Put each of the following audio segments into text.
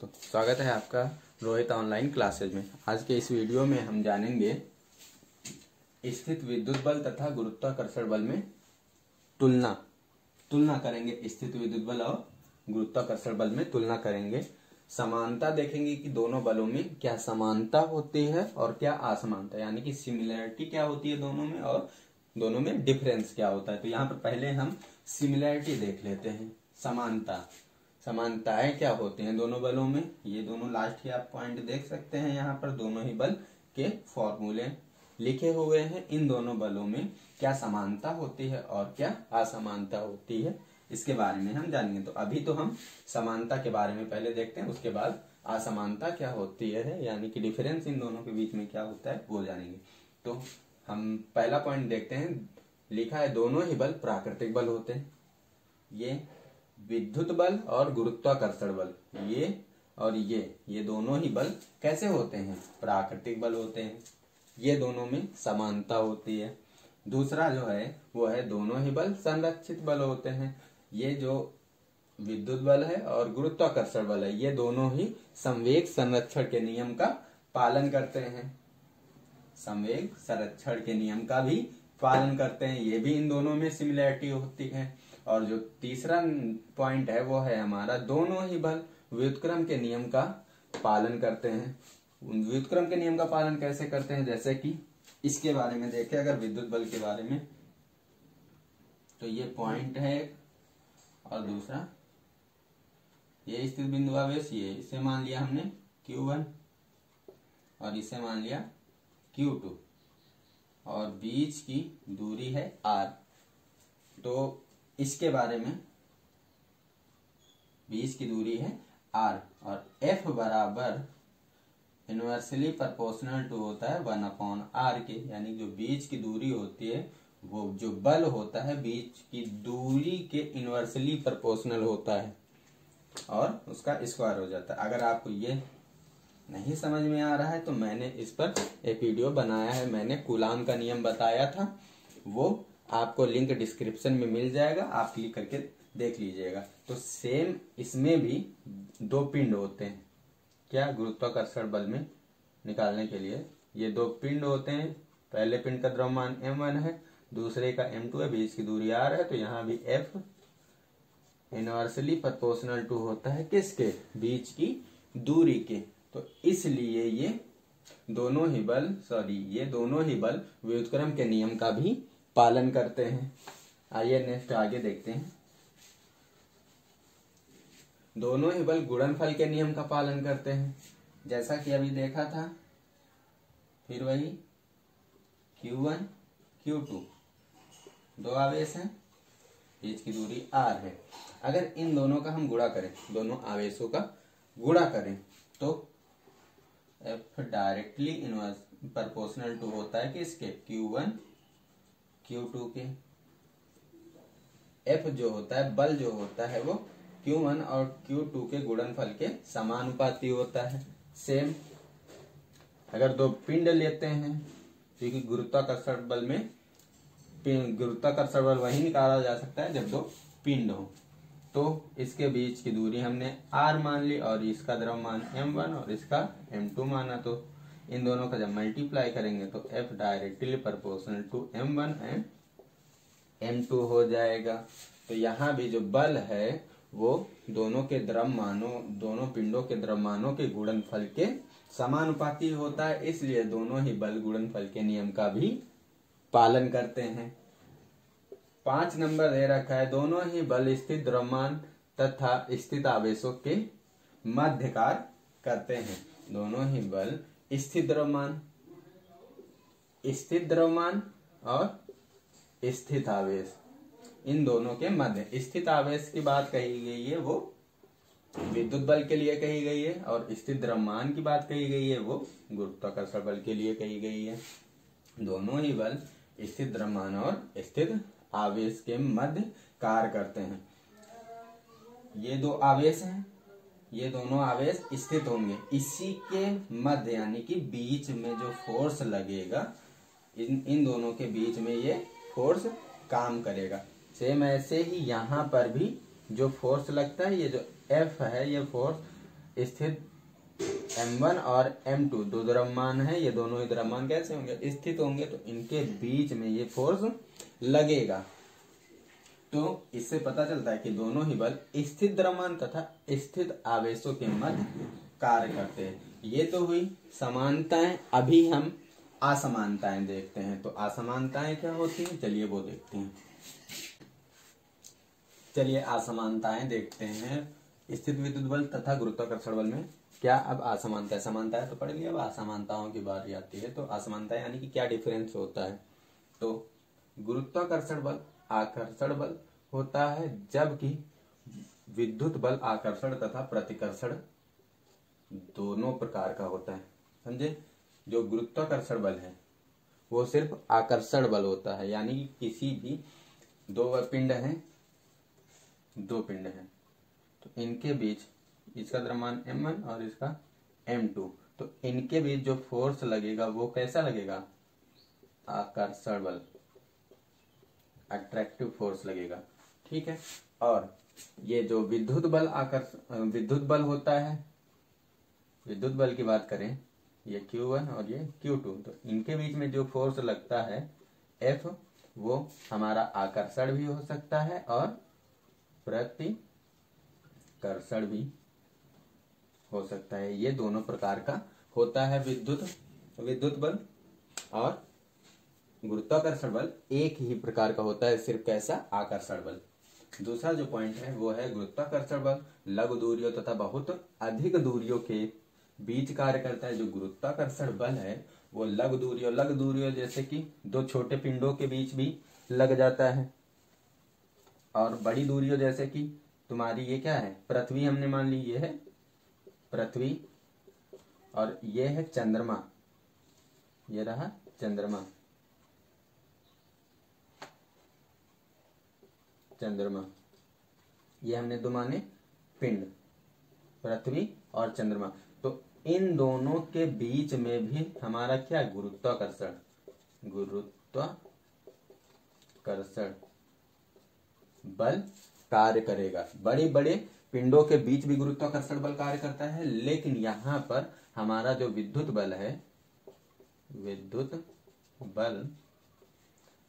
दोस्तों, स्वागत है आपका रोहित ऑनलाइन क्लासेज में। आज के इस वीडियो में हम जानेंगे स्थित विद्युत बल तथा गुरुत्वाकर्षण बल में तुलना करेंगे। स्थित विद्युत बल और गुरुत्वाकर्षण बल में तुलना करेंगे। समानता देखेंगे कि दोनों बलों में क्या समानता होती है और क्या असमानता, यानी कि सिमिलैरिटी क्या होती है दोनों में और दोनों में डिफरेंस क्या होता है। तो यहाँ पर पहले हम सिमिलैरिटी देख लेते हैं। समानताएं क्या होती हैं दोनों बलों में, ये दोनों लास्ट के आप पॉइंट देख सकते हैं। यहाँ पर दोनों ही बल के फॉर्मूले लिखे हुए हैं। इन दोनों बलों में क्या समानता होती है और क्या असमानता होती है, इसके बारे में हम जानेंगे। तो अभी तो हम समानता के बारे में पहले देखते हैं, उसके बाद असमानता क्या होती है, यानी कि डिफरेंस इन दोनों के बीच में क्या होता है वो जानेंगे। तो हम पहला पॉइंट देखते हैं। लिखा है दोनों ही बल प्राकृतिक बल होते हैं। ये विद्युत बल और गुरुत्वाकर्षण बल, ये और ये दोनों ही बल कैसे होते हैं, प्राकृतिक बल होते हैं। ये दोनों में समानता होती है। दूसरा जो है वो है दोनों ही बल संरक्षित बल होते हैं। ये जो विद्युत बल है और गुरुत्वाकर्षण बल है, ये दोनों ही संवेग संरक्षण के नियम का पालन करते हैं। संवेग संरक्षण के नियम का भी पालन करते हैं। ये भी इन दोनों में सिमिलैरिटी होती है। और जो तीसरा पॉइंट है वो है हमारा दोनों ही बल व्युत्क्रम के नियम का पालन करते हैं। व्युत्क्रम के नियम का पालन कैसे करते हैं, जैसे कि इसके बारे में देखें। अगर विद्युत बल के बारे में, तो ये पॉइंट है और दूसरा ये स्थित बिंदु आवेश, ये इसे मान लिया हमने Q1 और इसे मान लिया Q2 और बीच की दूरी है R। तो इसके बारे में बीच की दूरी है R और F बराबर इनवर्सली प्रोपोर्शनल टू होता है 1/R के, यानी जो बीच की दूरी होती है वो जो बल होता है बीच की दूरी के इनवर्सली प्रोपोर्शनल होता है और उसका स्क्वायर हो जाता है। अगर आपको ये नहीं समझ में आ रहा है तो मैंने इस पर एक वीडियो बनाया है। मैंने कूलाम का नियम बताया था, वो आपको लिंक डिस्क्रिप्शन में मिल जाएगा, आप क्लिक करके देख लीजिएगा। तो सेम इसमें भी दो पिंड होते हैं। क्या, गुरुत्वाकर्षण बल में निकालने के लिए ये दो पिंड होते हैं। पहले पिंड का द्रव्यमान m1 है, दूसरे का m2 है, बीच की दूरी r है। तो यहाँ भी F इनवर्सली प्रोपोर्शनल टू होता है किसके, बीच की दूरी के। तो इसलिए ये दोनों ही बल व्युत्क्रम के नियम का भी पालन करते हैं। आइए नेक्स्ट आगे देखते हैं। दोनों ही बल गुणनफल के नियम का पालन करते हैं, जैसा कि अभी देखा था। फिर वही Q1 Q2 दो आवेश हैं, बीच की दूरी R है। अगर इन दोनों का हम गुणा करें, दोनों आवेशों का गुणा करें, तो F directly inverse proportional to होता है कि इसके Q1 Q2 के। F जो होता है, बल जो होता है वो Q1 और Q2 के गुणनफल के समानुपाती होता है। सेम अगर दो पिंड लेते हैं, क्योंकि गुरुत्वाकर्षण बल वही निकाला जा सकता है जब दो पिंड हो। तो इसके बीच की दूरी हमने R मान ली और इसका द्रव्यमान m1 और इसका m2 माना। तो इन दोनों का जब मल्टीप्लाई करेंगे तो F directly proportional to m1 and m2 हो जाएगा। तो यहाँ भी जो बल है वो दोनों पिंडों के द्रव्यमानों के गुणनफल के समानुपाती होता है। इसलिए दोनों ही बल गुणनफल के नियम का भी पालन करते हैं। 5 नंबर दे रखा है, दोनों ही बल स्थित द्रव्यमान तथा स्थित आवेशों के मध्य कार्य करते हैं। दोनों ही बल स्थित द्रव्यमान और स्थित आवेश, इन दोनों के मध्य। स्थित आवेश की बात कही गई है वो विद्युत बल के लिए कही गई है, और स्थित द्रव्यमान की बात कही गई है वो गुरुत्वाकर्षण बल के लिए कही गई है। दोनों ही बल स्थित द्रव्यमान और स्थित आवेश के मध्य कार्य करते हैं। ये दो आवेश हैं, ये दोनों आवेश स्थित होंगे। इसी के मध्य यानी कि बीच में जो फोर्स लगेगा, इन दोनों के बीच में ये फोर्स काम करेगा। सेम ऐसे ही यहाँ पर भी जो फोर्स लगता है, ये जो F है, ये फोर्स स्थित M1 और M2 दो द्रव्यमान है, ये दोनों ही द्रव्यमान कैसे होंगे, स्थित होंगे, तो इनके बीच में ये फोर्स लगेगा। तो इससे पता चलता है कि दोनों ही बल स्थित द्रव्यमान तथा स्थित आवेशों के मध्य कार्य करते हैं। ये तो हुई समानताएं। अभी हम असमानताएं देखते हैं। तो असमानताएं क्या होती हैं, चलिए वो देखते हैं। चलिए असमानताएं देखते हैं। स्थित विद्युत बल तथा गुरुत्वाकर्षण बल में क्या अब असमानता है, समानता तो पढ़ लिया, अब असमानताओं की बारी आती है। तो असमानता यानी कि क्या डिफरेंस होता है। तो गुरुत्वाकर्षण बल आकर्षण बल होता है, जबकि विद्युत बल आकर्षण तथा प्रतिकर्षण दोनों प्रकार का होता है। समझे, जो गुरुत्वाकर्षण बल है वो सिर्फ आकर्षण बल होता है, यानी कि किसी भी दो पिंड हैं, तो इनके बीच, इसका द्रव्यमान M1 और इसका M2, तो इनके बीच जो फोर्स लगेगा वो कैसा लगेगा, आकर्षण बल, अट्रैक्टिव फोर्स लगेगा। ठीक है। और ये जो विद्युत बल होता है, विद्युत बल की बात करें, ये Q1 और ये Q2, तो इनके बीच में जो फोर्स लगता है F, वो हमारा आकर्षण भी हो सकता है और प्रतिकर्षण भी हो सकता है। ये दोनों प्रकार का होता है विद्युत बल। और गुरुत्वाकर्षण बल एक ही प्रकार का होता है, सिर्फ कैसा, आकर्षण बल। दूसरा जो पॉइंट है वो है गुरुत्वाकर्षण बल लघु दूरियों तथा बहुत अधिक दूरियों के बीच कार्य करता है। जो गुरुत्वाकर्षण बल है वो लघु दूरियों जैसे कि दो छोटे पिंडों के बीच भी लग जाता है, और बड़ी दूरियों जैसे कि तुम्हारी ये क्या है, पृथ्वी हमने मान ली, ये है पृथ्वी और ये है चंद्रमा, ये रहा चंद्रमा, ये हमने दो माने पिंड, पृथ्वी और चंद्रमा। तो इन दोनों के बीच में भी हमारा क्या, गुरुत्वाकर्षण बल कार्य करेगा। बड़े बड़े पिंडों के बीच भी गुरुत्वाकर्षण बल कार्य करता है, लेकिन यहाँ पर हमारा जो विद्युत बल है,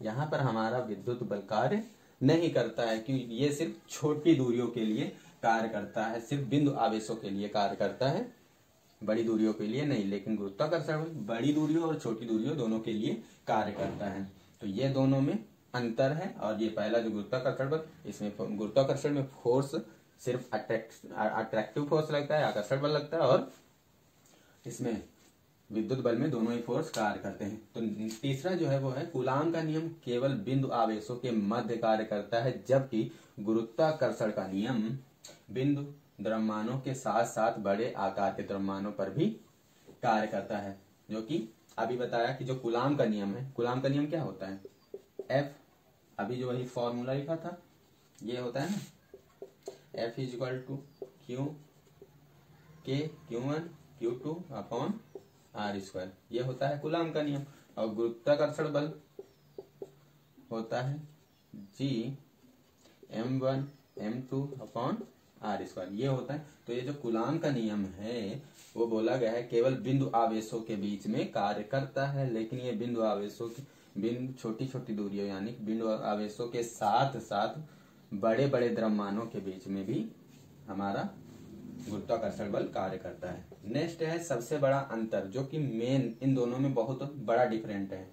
यहाँ पर हमारा विद्युत बल कार्य नहीं करता है, क्योंकि ये सिर्फ छोटी दूरियों के लिए कार्य करता है, सिर्फ बिंदु आवेशों के लिए कार्य करता है, बड़ी दूरियों के लिए नहीं। लेकिन गुरुत्वाकर्षण बल बड़ी दूरियों और छोटी दूरियों दोनों के लिए कार्य करता है। तो ये दोनों में अंतर है। और ये पहला जो गुरुत्वाकर्षण बल, इसमें गुरुत्वाकर्षण में फोर्स सिर्फ अट्रैक्टिव फोर्स लगता है, आकर्षण बल लगता है, और इसमें विद्युत बल में दोनों ही फोर्स कार्य करते हैं। तो तीसरा जो है वो है कूलाम का नियम केवल बिंदु आवेशों के मध्य कार्य करता है, जबकि गुरुत्वाकर्षण का नियम बिंदु द्रव्यमानों के साथ साथ बड़े आकार के द्रव्यमानों पर भी कार्य करता है। जो कि अभी बताया कि जो कूलाम का नियम है, कूलाम का नियम क्या होता है, F, अभी जो वही फॉर्मूला लिखा था ये होता है ना, F = Q K Q1 Q2 upon R², ये होता है कूलाम का नियम। और गुरुत्वाकर्षण बल होता है G M1 M2 upon R², ये होता है। तो ये जो कूलाम का नियम है वो बोला गया है केवल बिंदु आवेशों के बीच में कार्य करता है, लेकिन ये बिंदु आवेशों की छोटी छोटी दूरियों यानी बिंदु आवेशों के साथ साथ बड़े बड़े द्रव्यमानों के बीच में भी हमारा गुरुत्वाकर्षण बल कार्य करता है। नेक्स्ट है सबसे बड़ा अंतर, जो कि मेन इन दोनों में बहुत बड़ा डिफरेंट है।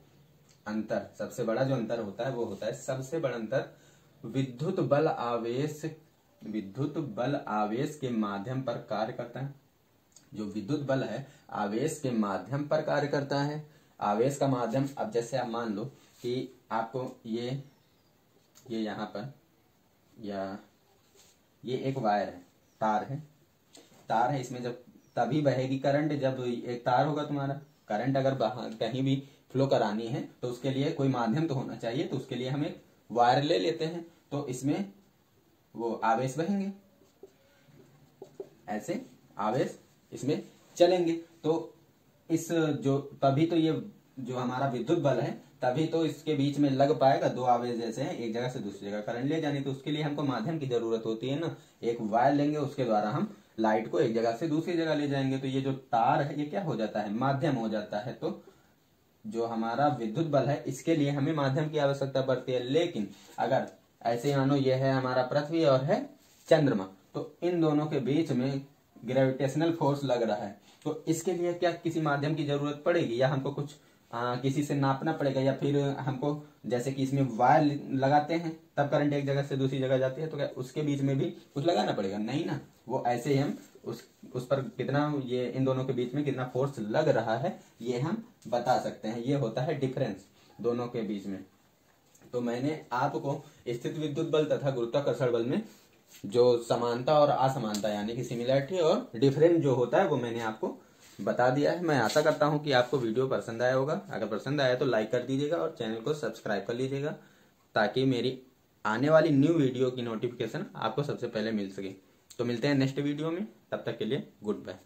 अंतर, सबसे बड़ा जो अंतर होता है वो होता है, सबसे बड़ा अंतर विद्युत बल आवेश के माध्यम पर कार्य करता है। जो विद्युत बल है आवेश के माध्यम पर कार्य करता है। आवेश का माध्यम, अब जैसे आप मान लो कि आपको ये यहाँ पर, या ये एक वायर है, तार है, इसमें जब तभी बहेगी करंट जब एक तार होगा तुम्हारा। करंट अगर कहीं भी फ्लो करानी है तो उसके लिए कोई माध्यम तो होना चाहिए, तो उसके लिए हम एक वायर ले लेते हैं, तो इसमें वो आवेश बहेंगे, ऐसे आवेश इसमें चलेंगे। तो तभी तो ये जो हमारा विद्युत बल है, तभी तो इसके बीच में लग पाएगा। दो आवेश जैसे हैं, एक जगह से दूसरी जगह करंट ले जानी, तो उसके लिए हमको माध्यम की जरूरत होती है ना, एक वायर लेंगे, उसके द्वारा हम लाइट को एक जगह से दूसरी जगह ले जाएंगे। तो ये जो तार है ये क्या हो जाता है, माध्यम हो जाता है। तो जो हमारा विद्युत बल है इसके लिए हमें माध्यम की आवश्यकता पड़ती है। लेकिन अगर ऐसे मानो ये है हमारा पृथ्वी और है चंद्रमा, तो इन दोनों के बीच में ग्रेविटेशनल फोर्स लग रहा है, तो इसके लिए क्या किसी माध्यम की जरूरत पड़ेगी, या हमको कुछ किसी से नापना पड़ेगा, या फिर हमको जैसे कि इसमें वायर लगाते हैं तब करंट एक जगह से दूसरी जगह जाती है, तो क्या उसके बीच में भी कुछ लगाना पड़ेगा? नहीं ना, वो ऐसे ही हम उस पर कितना, ये इन दोनों के बीच में कितना फोर्स लग रहा है ये हम बता सकते हैं। ये होता है डिफरेंस दोनों के बीच में। तो मैंने आपको स्थित विद्युत बल तथा गुरुत्वाकर्षण बल में जो समानता और असमानता यानी कि सिमिलरिटी और डिफरेंस जो होता है वो मैंने आपको बता दिया है। मैं आशा करता हूं कि आपको वीडियो पसंद आया होगा। अगर पसंद आया तो लाइक कर दीजिएगा और चैनल को सब्सक्राइब कर लीजिएगा, ताकि मेरी आने वाली न्यू वीडियो की नोटिफिकेशन आपको सबसे पहले मिल सके। तो मिलते हैं नेक्स्ट वीडियो में, तब तक के लिए गुड बाय।